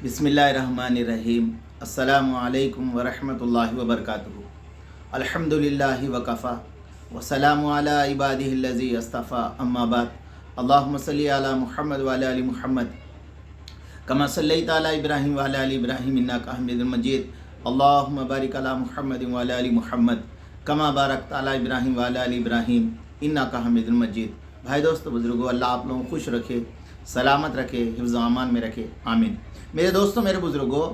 बिस्मिल्लाहिर्रहमानिर्रहीम। अस्सलामु अलैकुम वरहमतुल्लाहि वबरकातुहू। अल्हम्दुलिल्लाहि वकफ़ा वस्सलामु अला इबादिहिल्लज़ी अस्तफ़ा अम्मा बाद। अल्लाहुम्मा सल्लि अला मुहम्मद व अला आलि मुहम्मद कमा सल्लैता अला इब्राहीम व अला आलि इब्राहीम इन्नका हमीदुम मजीद। अल्लाहुम्मा बारिक अला मुहम्मद व अला आलि मुहम्मद कमा बारकता अला इब्राहीम व अला आलि इब्राहीम इन्नका हमीदुम मजीद। भाई दोस्तों बुज़ुर्गों, अल्लाह आप लोगों को खुश रखे, सलामत रखे, हिफ्ज़ अमान में रखे, आमीन। मेरे दोस्तों, मेरे बुज़ुर्गों,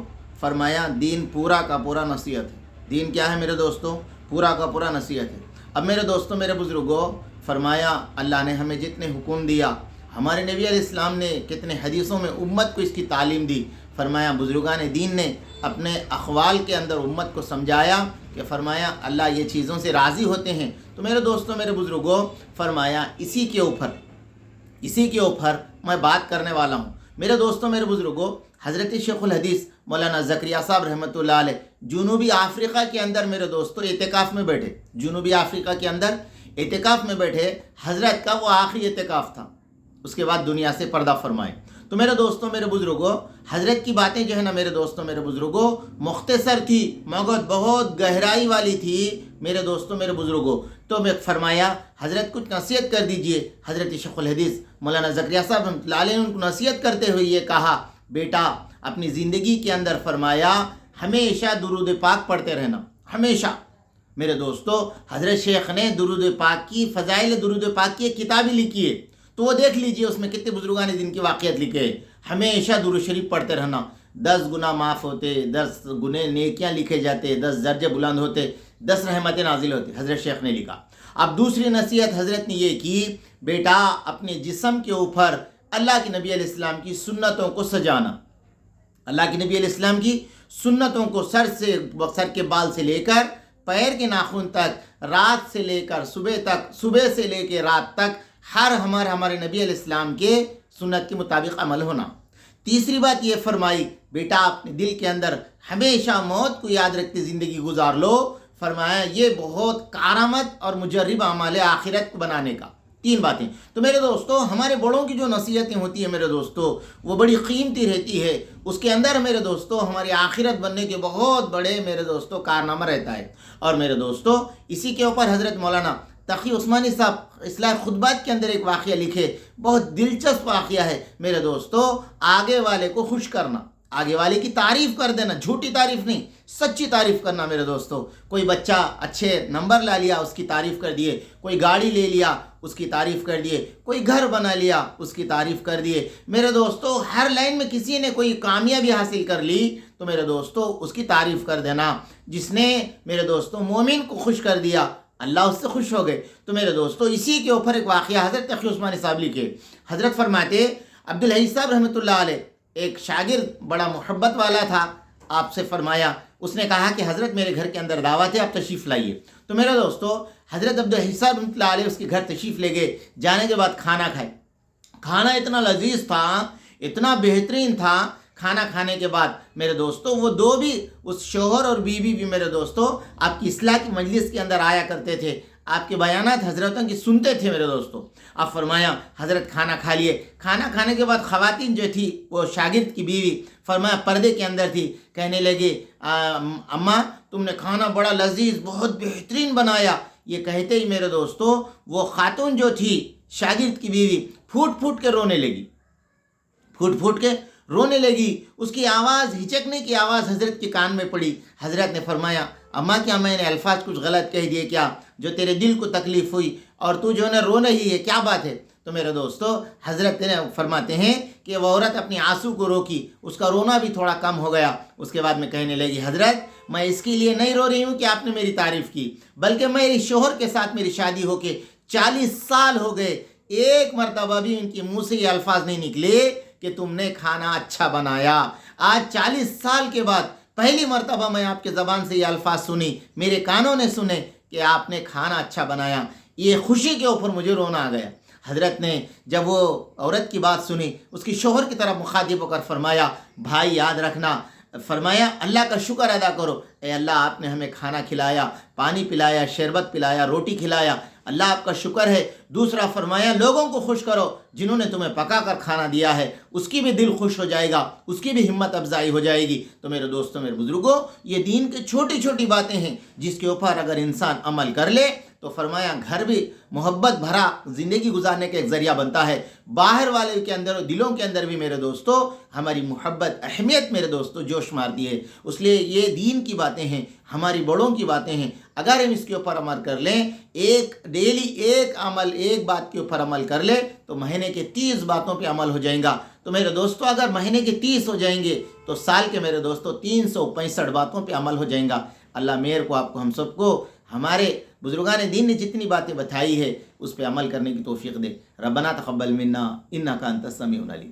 फरमाया दीन पूरा का पूरा नसीहत है। दीन क्या है मेरे दोस्तों? पूरा का पूरा नसीहत है। अब मेरे दोस्तों, मेरे बुज़ुर्गों, फरमाया अल्लाह ने हमें जितने हुक्म दिया, हमारे नबी अलैहिस्सलाम ने कितने हदीसों में उम्मत को इसकी तालीम दी। फरमाया बुज़ुर्गान दीन ने अपने अखवाल के अंदर उम्मत को समझाया कि फरमाया अल्लाह ये चीज़ों से राज़ी होते हैं। तो मेरे दोस्तों, मेरे बुज़ुर्गों, फरमाया इसी के ऊपर मैं बात करने वाला हूँ। मेरे दोस्तों, मेरे बुज़ुर्गों, हज़रत शेखुल हदीस मौलाना ज़करिया साहब रहमतुल्लाह अलैह जुनूबी अफ्रीका के अंदर मेरे दोस्तों एतिकाफ़ में बैठे। जुनूबी अफ्रीका के अंदर एतिकाफ़ में बैठे हज़रत का वो आखिरी एतिकाफ़ था, उसके बाद दुनिया से पर्दा फरमाए। तो मेरे दोस्तों, मेरे बुज़ुर्गों, हज़रत की बातें जो है ना मेरे दोस्तों, मेरे बुज़ुर्गों, मुख्तसर थी मगर बहुत गहराई वाली थी मेरे दोस्तों, मेरे बुज़ुर्गों। तो मैं फरमाया हज़रत कुछ नसीहत कर दीजिए। हज़रत शेखुल हदीस मौलाना ज़करिया साहब रहमतुल्लाह अलैह ने उनको नसीहत करते हुए ये कहा, बेटा अपनी ज़िंदगी के अंदर फरमाया हमेशा दुरूद पाक पढ़ते रहना, हमेशा। मेरे दोस्तों, हज़रत शेख ने दुरूद पाक की फ़ज़ाइल दुरूद पाक की एक किताब ही लिखी है, तो वो देख लीजिए उसमें कितने बुजुर्गान दिन की वाक़ियत लिखे। हमेशा दुरूद शरीफ पढ़ते रहना, 10 गुनाह माफ़ होते, 10 गुने नेकियां लिखे जाते, 10 दर्जे बुलंद होते, 10 रहमतें नाजिल होती। हज़रत शेख ने लिखा। अब दूसरी नसीहत हज़रत ने ये की, बेटा अपने जिस्म के ऊपर अल्लाह के नबी अलैहिस्सलाम की सुन्नतों को सजाना। अल्लाह के नबी अलैहिस्सलाम की सुन्नतों को सर के बाल से लेकर पैर के नाखून तक, रात से लेकर सुबह तक, सुबह से लेकर रात तक हर हमारे नबी अलैहिस्सलाम के सुन्नत के मुताबिक अमल होना। तीसरी बात ये फरमाई, बेटा अपने दिल के अंदर हमेशा मौत को याद रखते ज़िंदगी गुजार लो। फरमाया ये बहुत कारामत और मुजर्रिब अमाल आखिरत को बनाने का। 3 बातें। तो मेरे दोस्तों, हमारे बड़ों की जो नसीहतें होती है मेरे दोस्तों, वो बड़ी कीमती रहती है। उसके अंदर मेरे दोस्तों हमारी आखिरत बनने के बहुत बड़े मेरे दोस्तों कारनामा रहता है। और मेरे दोस्तों, इसी के ऊपर हज़रत मौलाना तक़ी उस्मानी साहब इस्लाह खुतबात के अंदर एक वाक़या लिखे, बहुत दिलचस्प वाक़या है मेरे दोस्तों। आगे वाले को खुश करना, आगे वाले की तारीफ़ कर देना, झूठी तारीफ़ नहीं, सच्ची तारीफ़ करना मेरे दोस्तों। कोई बच्चा अच्छे नंबर ला लिया, उसकी तारीफ़ कर दिए। कोई गाड़ी ले लिया, उसकी तारीफ़ कर दिए। कोई घर बना लिया, उसकी तारीफ़ कर दिए। मेरे दोस्तों, हर लाइन में किसी ने कोई कामयाबी हासिल कर ली तो मेरे दोस्तों उसकी तारीफ़ कर देना। जिसने मेरे दोस्तों मोमिन को खुश कर दिया, अल्लाह उससे खुश हो गए। तो मेरे दोस्तों, इसी के ऊपर एक वाक़या हज़रत तक़ी उस्मानी साहब लिखे। हज़रत फरमाते अब्दुल हई साहब रहमतुल्लाह अलैह एक शागिर्द बड़ा मोहब्बत वाला था आपसे। फरमाया उसने कहा कि हज़रत मेरे घर के अंदर दावत है, आप तशरीफ़ लाइए। तो मेरे दोस्तों, हज़रत अब्दुल हई साहब रहमतुल्लाह अलैह उसके घर तशरीफ़ ले गए। जाने के बाद खाना खाए। खाना इतना लजीज था, इतना बेहतरीन था। खाना खाने के बाद मेरे दोस्तों वो दो भी, उस शोहर और बीवी भी मेरे दोस्तों आपकी इस्लाह की मजलिस के अंदर आया करते थे, आपके बयानात हज़रतों की सुनते थे मेरे दोस्तों। अब फरमाया हज़रत खाना खा लिए। खाना खाने के बाद ख़वातीन जो थी, वो शागिर्द की बीवी फरमाया पर्दे के अंदर थी, कहने लगे अम्मा तुमने खाना बड़ा लजीज बहुत बेहतरीन बनाया। ये कहते ही मेरे दोस्तों वो खातून जो थी शागिर्द की बीवी फूट फूट के रोने लगी, फूट फूट के रोने लगी। उसकी आवाज़, हिचकने की आवाज़ हज़रत के कान में पड़ी। हज़रत ने फरमाया अम्मा क्या मैंने अल्फाज कुछ गलत कह दिए क्या, जो तेरे दिल को तकलीफ़ हुई और तू जो है ना रो रही है, क्या बात है? तो मेरे दोस्तों हज़रत ने फरमाते हैं कि वह औरत अपनी आंसू को रोकी, उसका रोना भी थोड़ा कम हो गया। उसके बाद में कहने लगी हज़रत मैं इसके लिए नहीं रो रही हूँ कि आपने मेरी तारीफ़ की, बल्कि मेरे शोहर के साथ मेरी शादी होके 40 साल हो गए, एक मरतबा भी उनके मुँह से ये अल्फाज नहीं निकले कि तुमने खाना अच्छा बनाया। आज 40 साल के बाद पहली मरतबा मैं आपके ज़बान से ये अल्फाज सुनी, मेरे कानों ने सुने कि आपने खाना अच्छा बनाया। ये खुशी के ऊपर मुझे रोना आ गया। हज़रत ने जब वो औरत की बात सुनी, उसकी शोहर की तरफ मुखातिब होकर फरमाया भाई याद रखना, फरमाया अल्लाह का शुक्र अदा करो। ए अल्लाह आपने हमें खाना खिलाया, पानी पिलाया, शरबत पिलाया, रोटी खिलाया। اللہ آپ کا شکر ہے۔ دوسرا فرمایا لوگوں کو خوش کرو جنہوں نے تمہیں پکا کر کھانا دیا ہے، اس کی بھی دل خوش ہو جائے گا، اس کی بھی ہمت افزائی ہو جائے گی۔ تو میرے دوستوں، میرے بزرگوں، یہ دین کی چھوٹی چھوٹی باتیں ہیں جس کے اوپر اگر انسان عمل کر لے تو فرمایا گھر بھی محبت بھرا زندگی گزارنے کا ایک ذریعہ بنتا ہے، باہر والے کے اندر، دلوں کے اندر بھی میرے دوستو ہماری محبت، اہمیت میرے دوستو جوش مارتی ہے۔ اس لیے یہ دین کی باتیں ہیں، ہماری بڑوں کی باتیں ہیں، اگر ہم اس کے اوپر عمل کر لیں، ڈیلی ایک بات کے اوپر عمل کر لیں تو مہینے کے 30 باتوں پہ عمل ہو جائیں گا۔ تو میرے دوستو اگر مہینے کے 30 ہو جائیں گے تو سال کے میرے دوستو 365 باتوں پہ عمل ہو جائیں گا۔ اللہ میرے کو، آپ کو، ہم سب کو ہمارے بزرگان دین نے جتنی باتیں بتائی ہے اس پہ عمل کرنے کی توفیق دے۔ ربنا تقبل منا انک انت السمیع العلیم۔